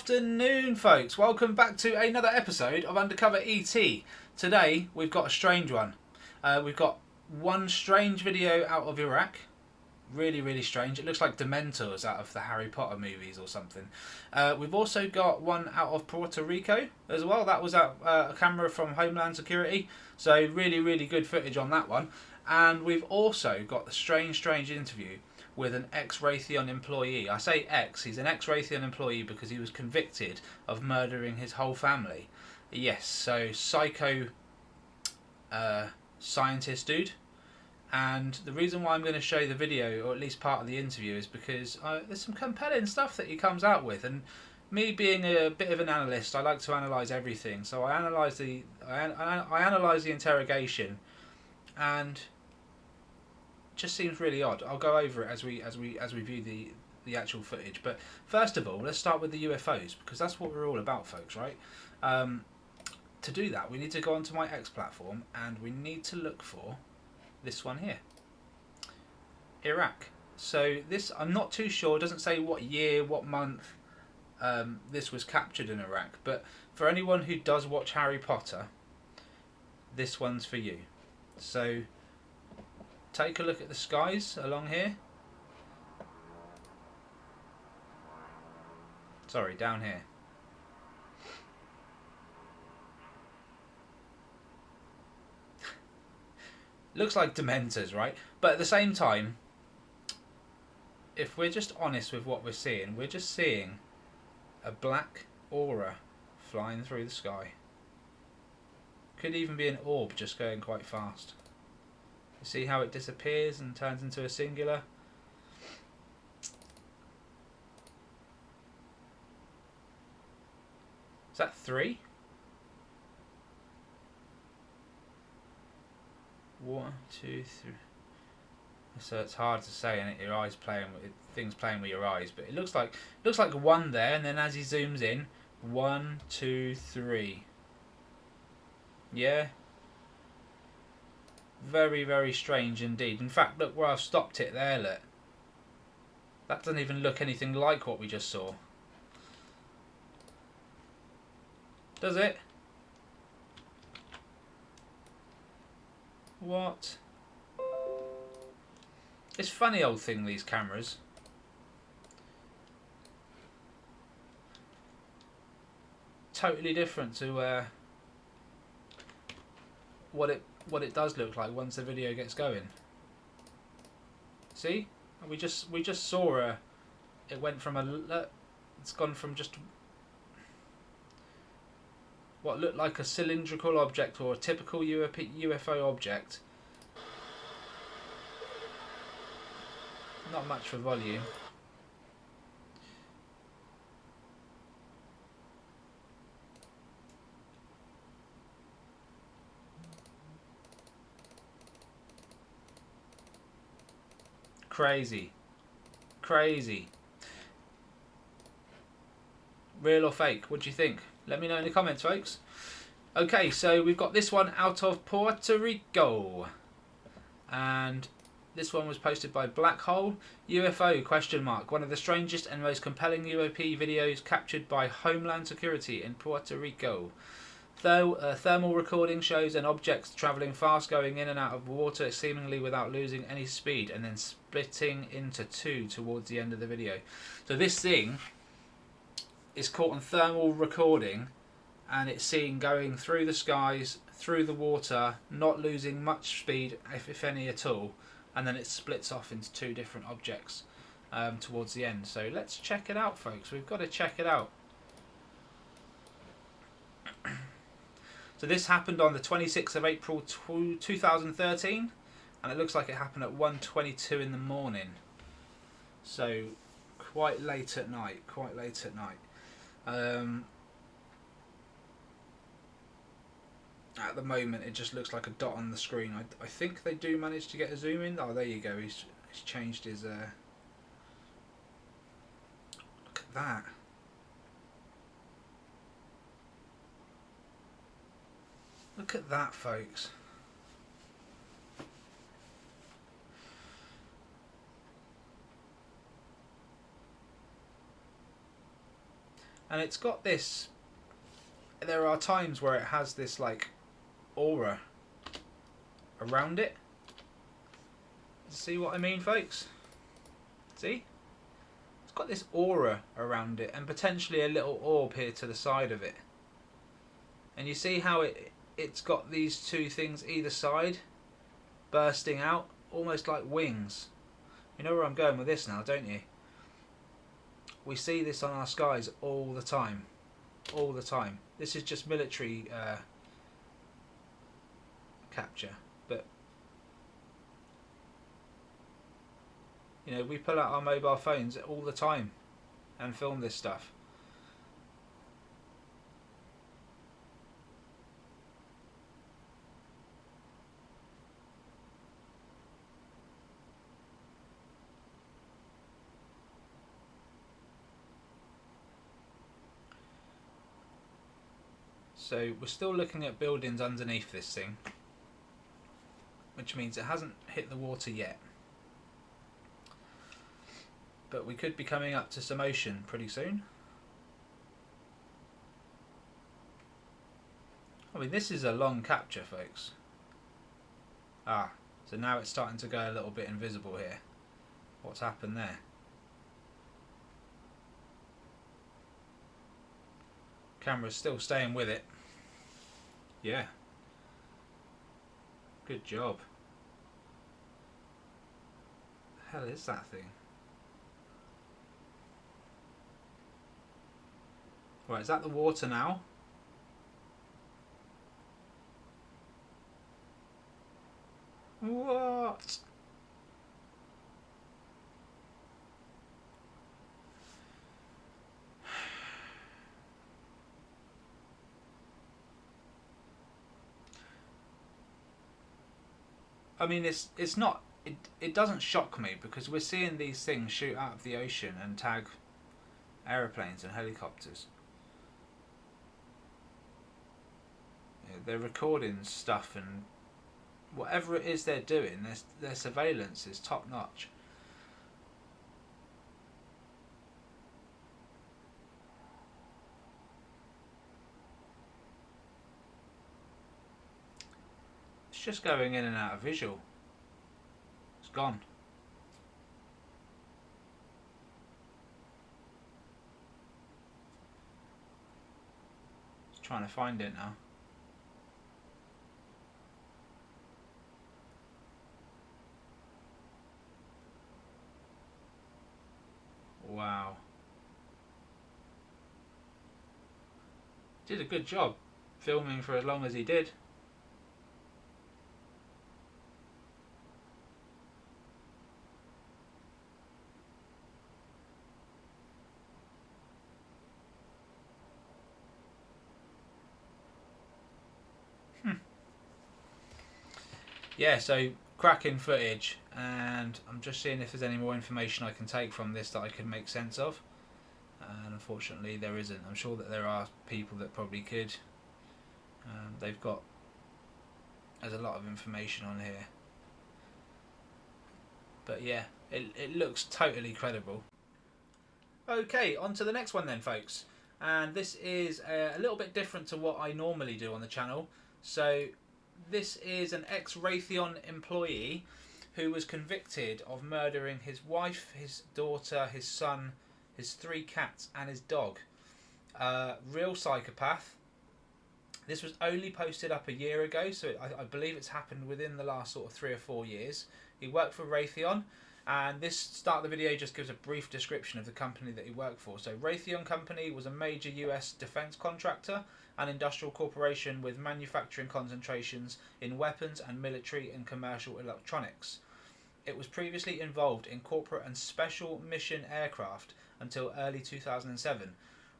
afternoon, folks. Welcome back to another episode of Undercover ET. Today, we've got a strange one. We've got one strange video out of Iraq. Really, really strange. It looks like Dementors out of the Harry Potter movies or something. We've also got one out of Puerto Rico as well. That was a camera from Homeland Security. So really, really good footage on that one. And we've also got the strange interview with an ex-Raytheon employee. I say ex, he's an ex-Raytheon employee because he was convicted of murdering his whole family. Yes, so psycho scientist dude. And the reason why I'm going to show you the video, or at least part of the interview, is because there's some compelling stuff that he comes out with. And me being a bit of an analyst, I like to analyse everything. So I analyse the interrogation, and just seems really odd. I'll go over it as we view the actual footage. But first of all, let's start with the UFOs, because that's what we're all about, folks, right? To do that, we need to go onto my X platform, and we need to look for this one here, Iraq. So this, I'm not too sure. It doesn't say what year, what month this was captured in Iraq. But for anyone who does watch Harry Potter, this one's for you. So take a look at the skies along here. Sorry, down here. Looks like Dementors, right? But at the same time, if we're just honest with what we're just seeing a black aura flying through the sky. Could even be an orb just going quite fast. See how it disappears and turns into a singular? Is that 3? 1, 2, 3. So it's hard to say, and your eyes playing with things playing with your eyes. But it looks like 1 there, and then as he zooms in, 1, 2, 3. Yeah. Very, very strange indeed. In fact, look where I've stopped it there, look. That doesn't even look anything like what we just saw. Does it? What? It's funny old thing, these cameras. Totally different to what it does look like once the video gets going. See, we just saw it went from it's gone from just what looked like a cylindrical object or a typical UFO object. Not much for volume. Crazy. Crazy. Real or fake? What do you think? Let me know in the comments, folks. Okay, so we've got this one out of Puerto Rico. And this one was posted by Black Hole UFO ? One of the strangest and most compelling UAP videos captured by Homeland Security in Puerto Rico. Thermal recording shows an object travelling fast, going in and out of water seemingly without losing any speed, and then splitting into 2 towards the end of the video. So this thing is caught on thermal recording, and it's seen going through the skies, through the water, not losing much speed, if any at all, and then it splits off into 2 different objects towards the end. So let's check it out, folks. We've got to check it out. So this happened on the 26th of April 2013, and it looks like it happened at 1:22 in the morning. So quite late at night. At the moment it just looks like a dot on the screen. I think they do manage to get a zoom in. Oh, there you go. He's changed his look at that. Look at that, folks. And it's got this. There are times where it has this like aura around it. See what I mean, folks? See? It's got this aura around it, and potentially a little orb here to the side of it. And you see how it's got these two things either side bursting out, almost like wings. You know where I'm going with this now, don't you? We see this on our skies all the time. All the time. This is just military capture. But, you know, we pull out our mobile phones all the time and film this stuff. So we're still looking at buildings underneath this thing, which means it hasn't hit the water yet. But we could be coming up to some ocean pretty soon. I mean, this is a long capture, folks. Ah, so now it's starting to go a little bit invisible here. What's happened there? Camera's still staying with it. Yeah. Good job. The hell is that thing? Right, is that the water now? What? I mean, it's not. It doesn't shock me because we're seeing these things shoot out of the ocean and tag aeroplanes and helicopters. You know, they're recording stuff, and whatever it is they're doing, their surveillance is top notch. It's just going in and out of visual. It's gone. Just trying to find it now. Wow. Did a good job filming for as long as he did. Yeah, so cracking footage, and I'm just seeing if there's any more information I can take from this that I can make sense of. And unfortunately there isn't. I'm sure that there are people that probably could. There's a lot of information on here. But yeah, it looks totally credible. Okay, on to the next one then, folks. And this is a little bit different to what I normally do on the channel. So this is an ex-Raytheon employee who was convicted of murdering his wife, his daughter, his son, his 3 cats and his dog. Real psychopath. This was only posted up a year ago, so I believe it's happened within the last sort of 3 or 4 years. He worked for Raytheon, and this start of the video just gives a brief description of the company that he worked for. So Raytheon Company was a major US defense contractor and industrial corporation with manufacturing concentrations in weapons and military and commercial electronics. It was previously involved in corporate and special mission aircraft until early 2007.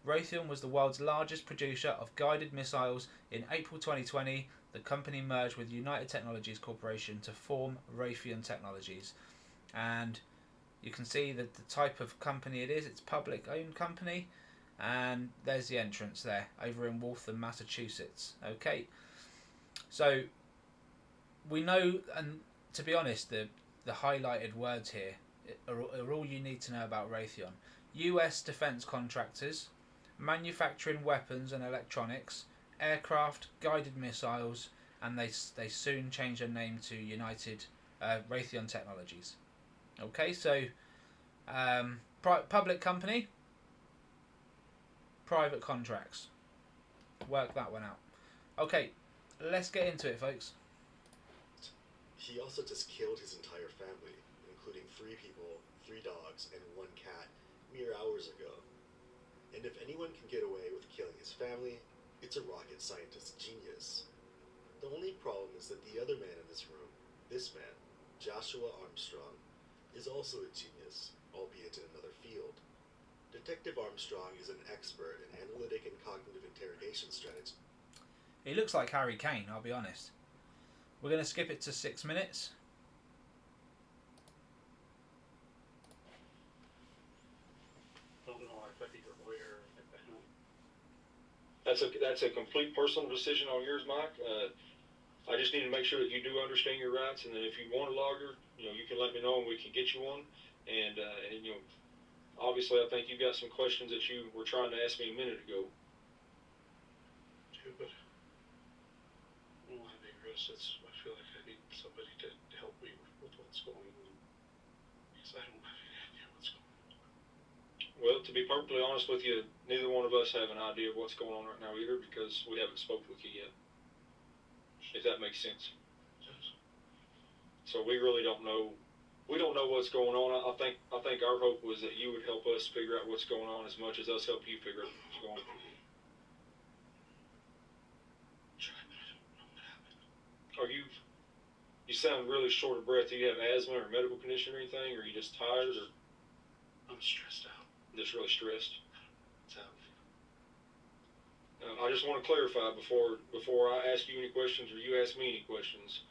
Raytheon was the world's largest producer of guided missiles. In April 2020, the company merged with United Technologies Corporation to form Raytheon Technologies. And you can see that the type of company it is. It's public-owned company. And there's the entrance there, over in Waltham, Massachusetts. Okay, so we know, and to be honest, the highlighted words here are all you need to know about Raytheon. US defense contractors manufacturing weapons and electronics, aircraft, guided missiles, and they soon changed their name to Raytheon Technologies. Okay, so public company, private contracts. Work that one out. Okay, let's get into it, folks. He also just killed his entire family, including 3 people, 3 dogs, and 1 cat, mere hours ago. And if anyone can get away with killing his family, it's a rocket scientist genius. The only problem is that the other man in this room, this man, Joshua Armstrong, is also a genius, albeit in another field. Detective Armstrong is an expert in analytic and cognitive interrogation strategy. He looks like Harry Kane, I'll be honest. We're going to skip it to 6 minutes. That's a complete personal decision on yours, Mike. I just need to make sure that you do understand your rights, and then if you want a lawyer, you can let me know and we can get you one. And obviously, I think you got some questions that you were trying to ask me a minute ago. Yeah, but I don't want to be aggressive. I feel like I need somebody to help me with what's going on, because I don't have any idea what's going on. Well, to be perfectly honest with you, neither one of us have an idea of what's going on right now either, because we haven't spoken with you yet. If that makes sense. Yes. So we really don't know. We don't know what's going on. I think our hope was that you would help us figure out what's going on as much as us help you figure out what's going on. You sound really short of breath. Do you have asthma or a medical condition or anything? Or are you just tired? Or I'm stressed out. Just really stressed? It's out. I just want to clarify before I ask you any questions or you ask me any questions.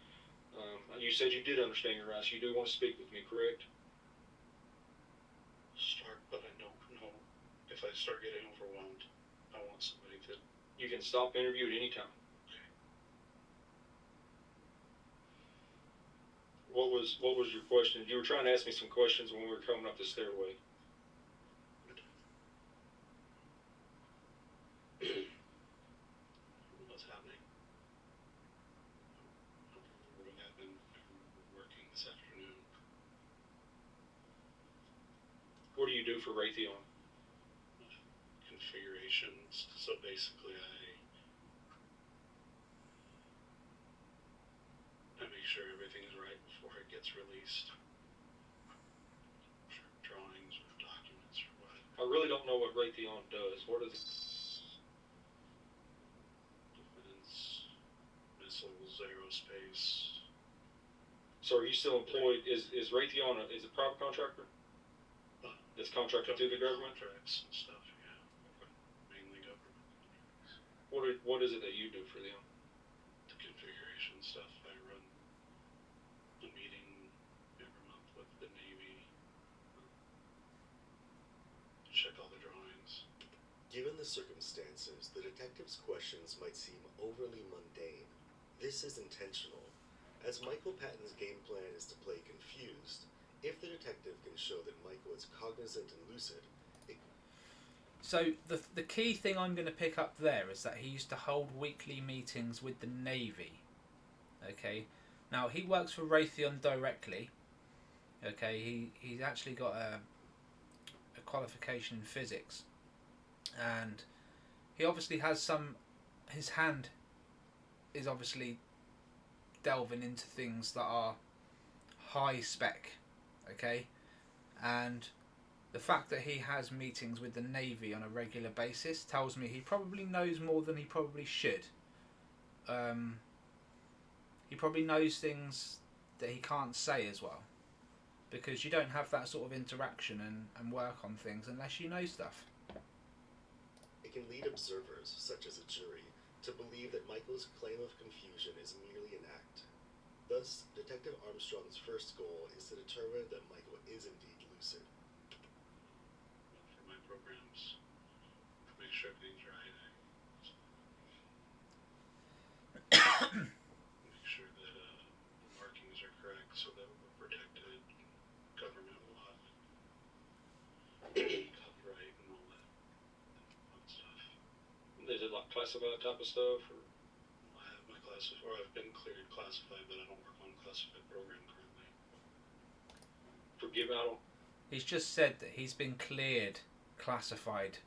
You said you did understand your rights. You do want to speak with me, correct? Start, but I don't know. If I start getting overwhelmed, I want somebody to... You can stop the interview at any time. What was your question? You were trying to ask me some questions when we were coming up the stairway. What's happening? I've been working this afternoon. What do you do for Raytheon? Configurations. So basically I make sure everything is right before it gets released. Drawings or documents or what. I really don't know what Raytheon does. What is it? Defense, missiles, aerospace. So are you still employed? Is Raytheon a private contractor? It's contracted through the government? Contracts and stuff, yeah. Mainly government. What is it that you do for them? The configuration stuff. I run a meeting every month with the Navy. Check all the drawings. Given the circumstances, the detective's questions might seem overly mundane. This is intentional, as Michael Patton's game plan is to play confused. If the detective can show that Michael is cognizant and lucid... So the key thing I'm going to pick up there is that he used to hold weekly meetings with the Navy. Okay, now he works for Raytheon directly. Okay, he's actually got a qualification in physics, and he obviously has some... His hand is obviously delving into things that are high spec. Okay, and the fact that he has meetings with the Navy on a regular basis tells me he probably knows more than he probably should. He probably knows things that he can't say as well, because you don't have that sort of interaction and work on things unless you know stuff. It can lead observers, such as a jury, to believe that Michael's claim of confusion is merely an act. Thus, Detective Armstrong's first goal is to determine that Michael is indeed lucid. For my programs, make sure everything's right. Make sure that the markings are correct so that we're protected. Government law, copyright, and all that fun stuff. classified type of stuff? Or? I have my classified, or I've been cleared classified, but I don't work on a classified program currently. Forgive me, I don't. He's just said that he's been cleared classified,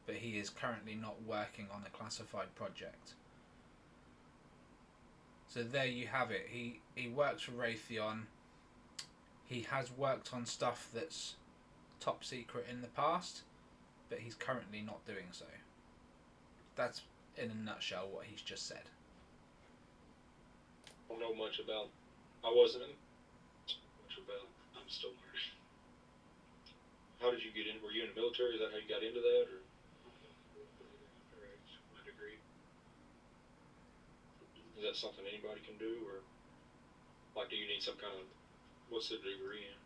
but he is currently not working on a classified project. So there you have it. He works for Raytheon. He has worked on stuff that's top secret in the past, but he's currently not doing so. That's in a nutshell what he's just said. I don't know much about. I wasn't much about. I'm still learning. How did you get in? Were you in the military? Is that how you got into that, or? My degree. Is that something anybody can do, or like, do you need some kind of, what's the degree in?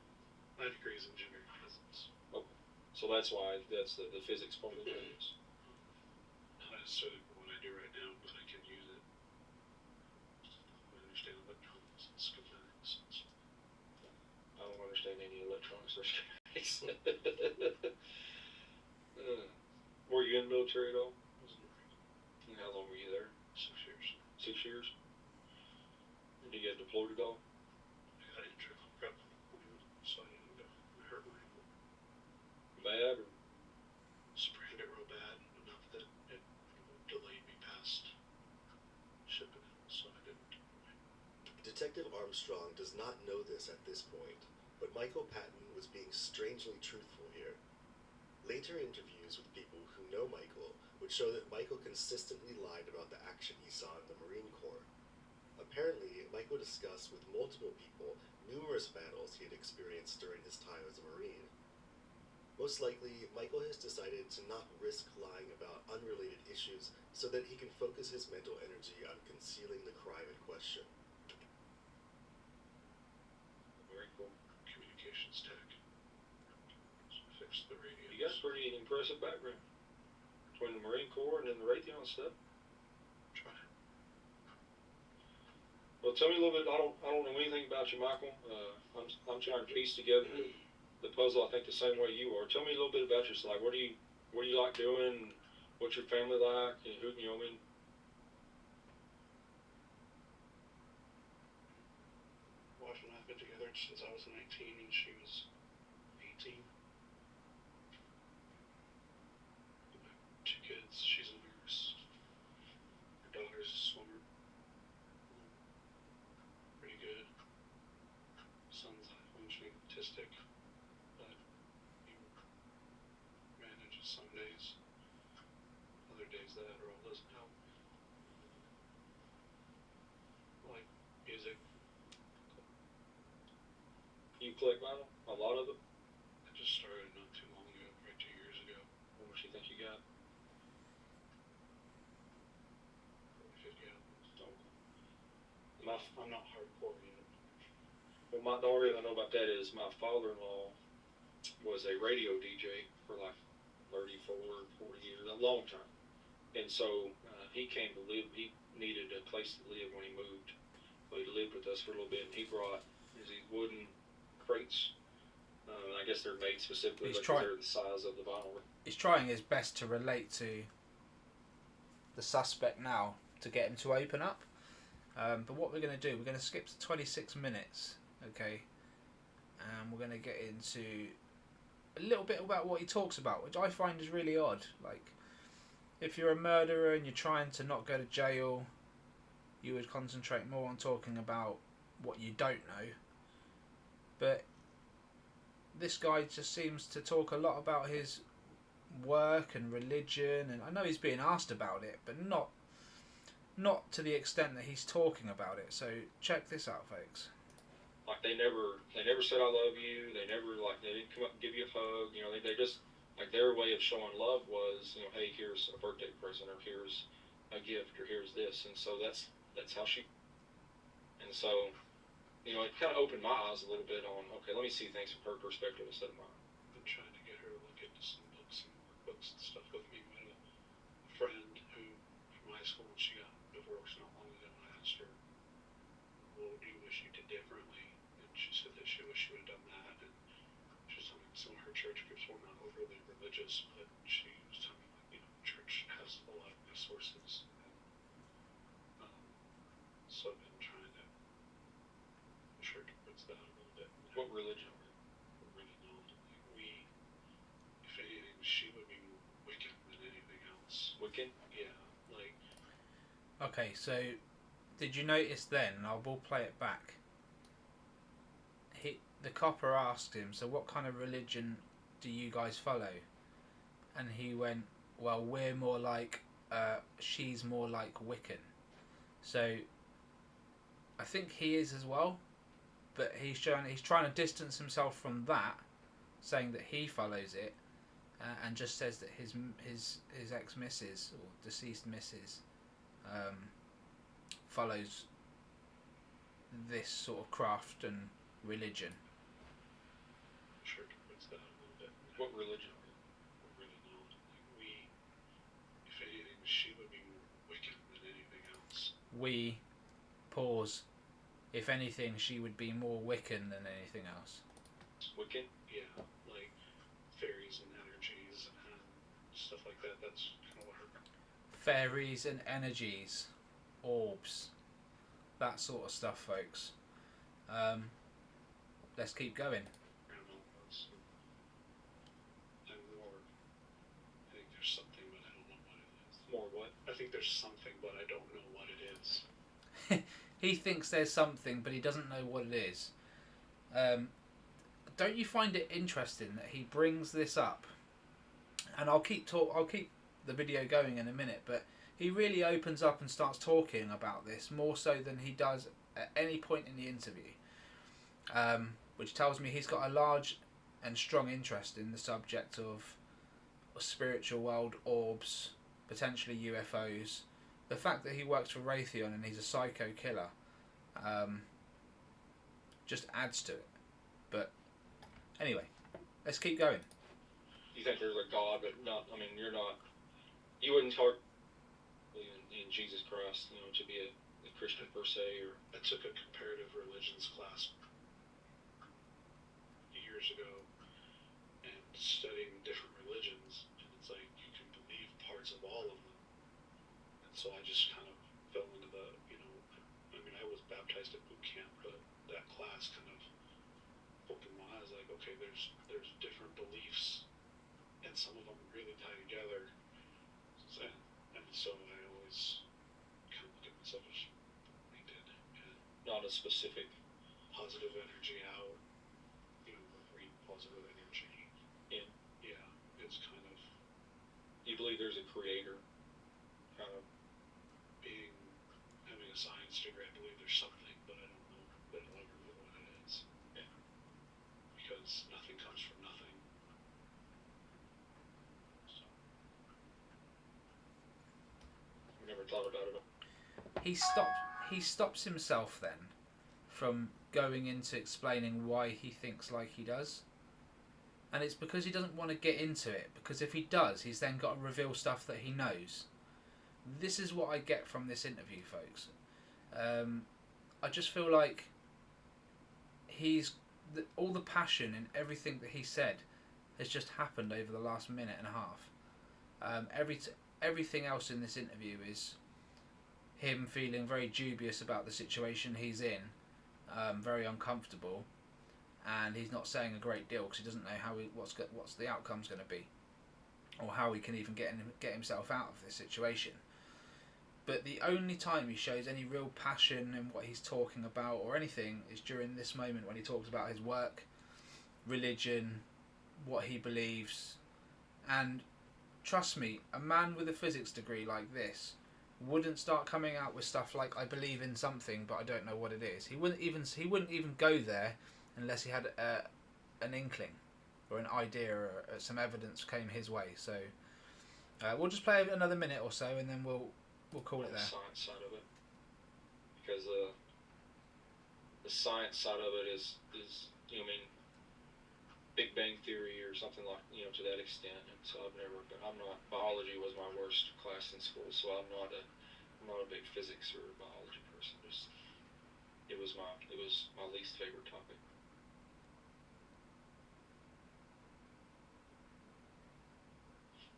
My degree is in engineering physics. Okay, so that's why that's the physics part of it. Not necessarily for what I do right now, but I can use it. I understand electronics and schematics. I don't understand any electronics or schematics. Were you in the military at all? I was in the Marine. And how long were you there? 6 years. 6 years. Did you get deployed at all? I got injured on prep, so I didn't go. I hurt my ankle. Bad, or? Sprained it real bad, enough that it delayed me past shipping it, so I didn't. Detective Armstrong does not know this at this point, but Michael Patton was being strangely truthful here. Later interviews with people who know Michael would show that Michael consistently lied about the action he saw in the Marine Corps. Apparently, Michael discussed with multiple people numerous battles he had experienced during his time as a Marine. Most likely, Michael has decided to not risk lying about unrelated issues so that he can focus his mental energy on concealing the crime in question. Very cool. Communications tech. So I fixed the radio. You got a pretty impressive background between the Marine Corps and then the Raytheon stuff. Try. Well, tell me a little bit. I don't know anything about you, Michael. I'm trying to piece together the puzzle. I think the same way you are. Tell me a little bit about yourself. Like, what do you like doing? What's your family like? And who, you know, I mean. Wife and I have been together since I was 19 and she was 18. My 2 kids, she's a nurse. Her daughter's a swimmer. Pretty good. Son's high functioning autistic, but he manages some days. Other days that Adderall doesn't help. I like music. You collect vinyl? A lot of it? I just started not too long ago, probably 2 years ago. How much do you think you got? Probably 50 albums. My, I'm not hardcore yet. well, the only reason I know about that is my father-in-law was a radio DJ for like 34, 40 years, a long time. And so he came to live, he needed a place to live when he moved. So he lived with us for a little bit, and he brought these wooden crates. I guess they're made specifically because they're the size of the vinyl. He's trying his best to relate to the suspect now to get him to open up. But what we're going to do, we're going to skip to 26 minutes, okay? And we're going to get into a little bit about what he talks about, which I find is really odd. Like, if you're a murderer and you're trying to not go to jail, you would concentrate more on talking about what you don't know. But this guy just seems to talk a lot about his work and religion, and I know he's being asked about it, but not to the extent that he's talking about it. So check this out, folks. Like they never said I love you. They never they didn't come up and give you a hug. You know, they just like their way of showing love was, you know, hey, here's a birthday present, or here's a gift, or here's this, and so that's how she. And so, you know, it kind of opened my eyes a little bit on, okay, let me see things from her perspective instead of mine. I've been trying to get her to look into some books and workbooks and stuff with me. I had a friend who, from high school, when she got divorced not long ago, and I asked her, what do you wish you did differently? And she said that she wished she would have done that. And she was telling me some of her church groups were not overly religious, but she was telling me, like, you know, church has a lot of resources What religion? Really know. Like we, if anything, she would be more wicked than anything else. Wiccan? Yeah, like Okay, so did you notice then? And I will play it back. The copper asked him, "So what kind of religion do you guys follow?" And he went, "Well, we're more like, she's more like Wiccan." So I think he is as well, but he's trying to distance himself from that, saying that he follows it, and just says that his ex missus or deceased missus follows this sort of craft and religion. sure puts that a little bit. What religion? Really know. Like we, if anything, she would be more wicked than anything else. We pause. If anything, she would be more Wiccan than anything else. Wiccan? Yeah, like fairies and energies and stuff like that. That's kind of what her. Fairies and energies, orbs, that sort of stuff, folks. Let's keep going. grandma was. And more. I think there's something, but I don't know what it is. More what? I think there's something, but I don't know what it is. He thinks there's something, but he doesn't know what it is. Don't you find it interesting that he brings this up? And I'll keep the video going in a minute, but he really opens up and starts talking about this more so than he does at any point in the interview, which tells me he's got a large and strong interest in the subject of a spiritual world, orbs, potentially UFOs. The fact that he works for Raytheon and he's a psycho killer just adds to it. But anyway, let's keep going. You think there's a God, but not, I mean, you wouldn't talk in Jesus Christ, to be a Christian per se, or... I took a comparative religions class years ago and studying different religions, and it's like you can believe parts of all of them. And so I just kind of fell into the, I mean, I was baptized at boot camp, but that class kind of opened my eyes, like, okay, there's different beliefs, and some of them really tie together. And so I always kind of look at myself as they did, and Not a specific... positive energy out, read positive energy. In. Yeah, it's kind of You believe there's a creator? Kind of. having a science degree, I believe there's something, but I don't know, but I'll never know what it is. Yeah. Because nothing comes from nothing. So, I've never thought about it. He stops himself then from going into explaining why he thinks like he does. And it's because he doesn't want to get into it, because if he does, he's then got to reveal stuff that he knows. This is what I get from this interview, folks. I just feel like all the passion in everything that he said has just happened over the last minute and a half. Everything else in this interview is him feeling very dubious about the situation he's in, very uncomfortable, and he's not saying a great deal because he doesn't know what's the outcome's going to be, or how he can even get himself out of this situation. But the only time he shows any real passion in what he's talking about or anything is during this moment when he talks about his work, religion, what he believes. And trust me, a man with a physics degree like this wouldn't start coming out with stuff like, I believe in something but I don't know what it is. He wouldn't even go there unless he had an inkling or an idea or some evidence came his way. So we'll just play another minute or so and then we'll call it there. The science side of it, because the science side of it is Big Bang Theory or something like to that extent. And so biology was my worst class in school, so I'm not a big physics or biology person. It was my least favorite topic.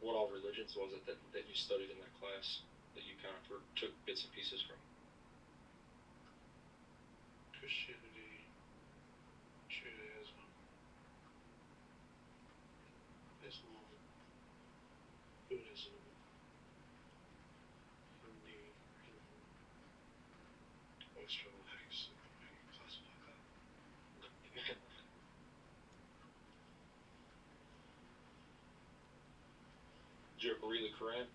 What all religions was it that you studied in that class that you kind of took bits and pieces from? Christianity, Judaism. Islam, Buddhism, and the Western lives, if I can classify that. Did you ever read the Quran?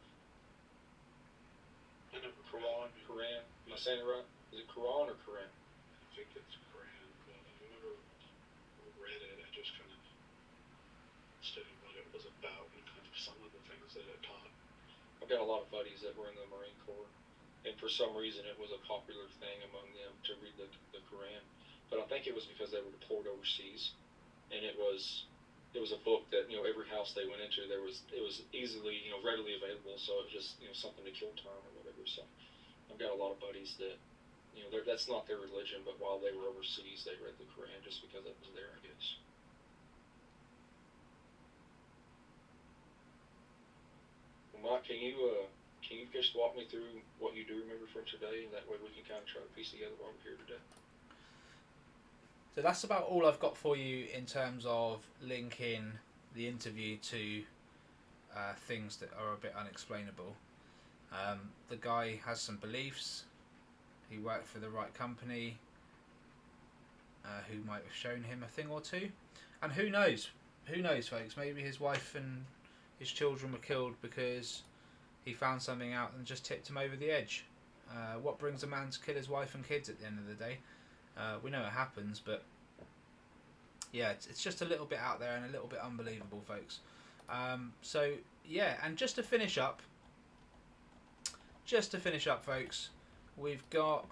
I never Quran. Am I saying it right? Is it Quran or Quran? I think it's Quran, but I never read it. I just kind of studied what it was about and kind of some of the things that it taught. I've got a lot of buddies that were in the Marine Corps, and for some reason it was a popular thing among them to read the Quran. But I think it was because they were deployed overseas, and it was a book that every house they went into it was easily readily available. So it was just something to kill time or whatever. So I've got a lot of buddies that that's not their religion, but while they were overseas they read the Quran just because it was there, I guess. Well, Mike, can you just walk me through what you do remember from today, and that way we can kind of try to piece together why we're here today? So that's about all I've got for you in terms of linking the interview to things that are a bit unexplainable. The guy has some beliefs. He worked for the right company who might have shown him a thing or two. And who knows? Who knows, folks? Maybe his wife and his children were killed because he found something out and just tipped him over the edge. What brings a man to kill his wife and kids at the end of the day? We know it happens, but yeah, it's just a little bit out there and a little bit unbelievable, folks. So yeah, and just to finish up, folks, we've got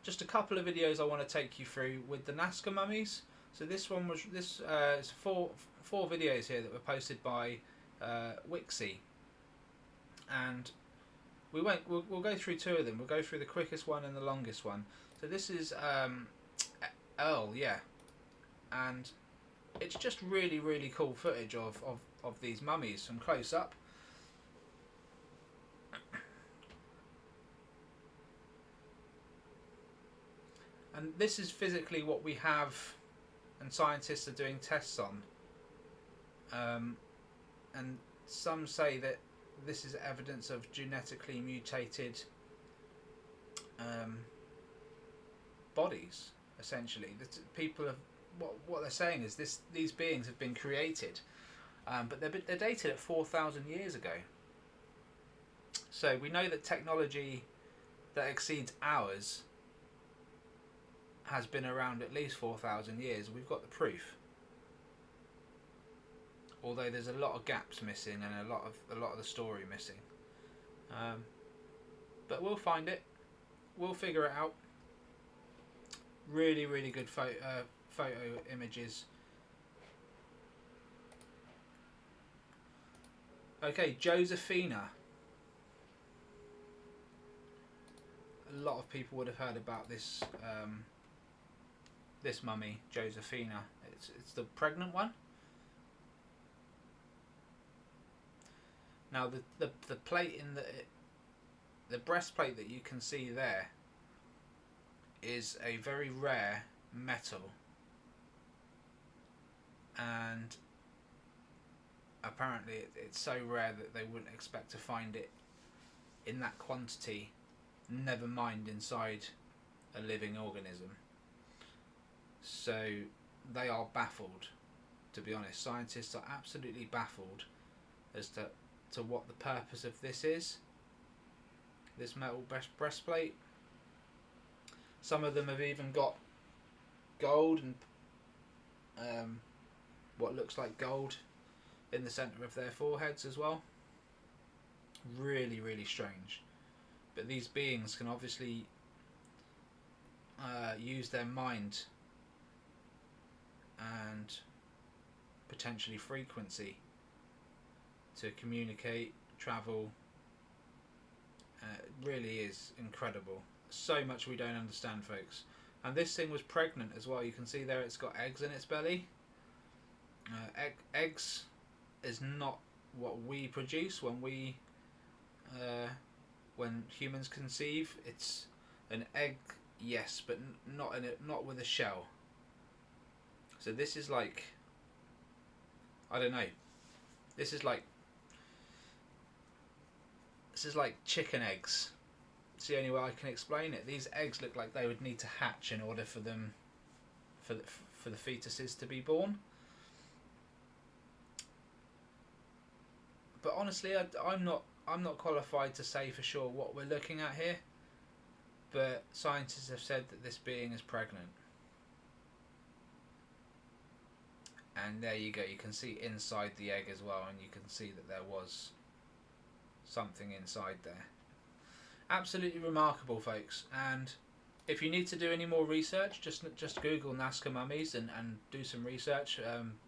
just a couple of videos I want to take you through with the Nazca mummies. So this one was is four videos here that were posted by Wixie, and we'll go through two of them. We'll go through the quickest one and the longest one. So this is Earl, yeah, and it's just really, really cool footage of these mummies from close up. And this is physically what we have, and scientists are doing tests on. And some say that this is evidence of genetically mutated bodies, essentially. That people have what they're saying is these beings have been created, but they're dated at 4,000 years ago. So we know that technology that exceeds ours has been around at least 4,000 years. We've got the proof. Although there's a lot of gaps missing and a lot of the story missing, but we'll find it. We'll figure it out. Really, really good photo images. Okay, Josephina. A lot of people would have heard about this this mummy, Josephina. It's the pregnant one. Now the plate in the breastplate that you can see there is a very rare metal, and apparently it's so rare that they wouldn't expect to find it in that quantity, never mind inside a living organism. So they are baffled, to be honest. Scientists are absolutely baffled as to what the purpose of this is, this metal breastplate. Some of them have even got gold and what looks like gold in the centre of their foreheads as well. Really, really strange. But these beings can obviously use their mind and potentially frequency to communicate, travel. It really is incredible. So much we don't understand, folks. And this thing was pregnant as well. You can see there it's got eggs in its belly. Eggs is not what we produce when humans conceive. It's an egg, yes, but not with a shell. So this is like, I don't know. This is like chicken eggs. It's the only way I can explain it. These eggs look like they would need to hatch in order for them, for the fetuses to be born. But honestly, I'm not qualified to say for sure what we're looking at here. But scientists have said that this being is pregnant. And there you go, you can see inside the egg as well, and you can see that there was something inside there. Absolutely remarkable, folks. And if you need to do any more research, just Google Nazca mummies and do some research.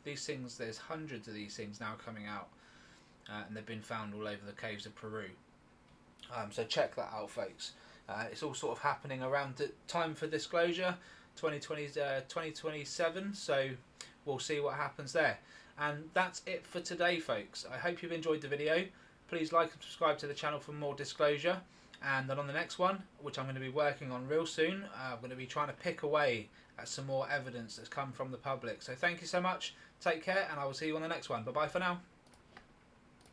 These things, there's hundreds of these things now coming out, and they've been found all over the caves of Peru. So check that out, folks. It's all sort of happening around the time for disclosure, 2027, so we'll see what happens there. And that's it for today, folks. I hope you've enjoyed the video. Please like and subscribe to the channel for more disclosure. And then on the next one, which I'm going to be working on real soon, I'm going to be trying to pick away at some more evidence that's come from the public. So thank you so much, take care, and I will see you on the next one. Bye bye for now.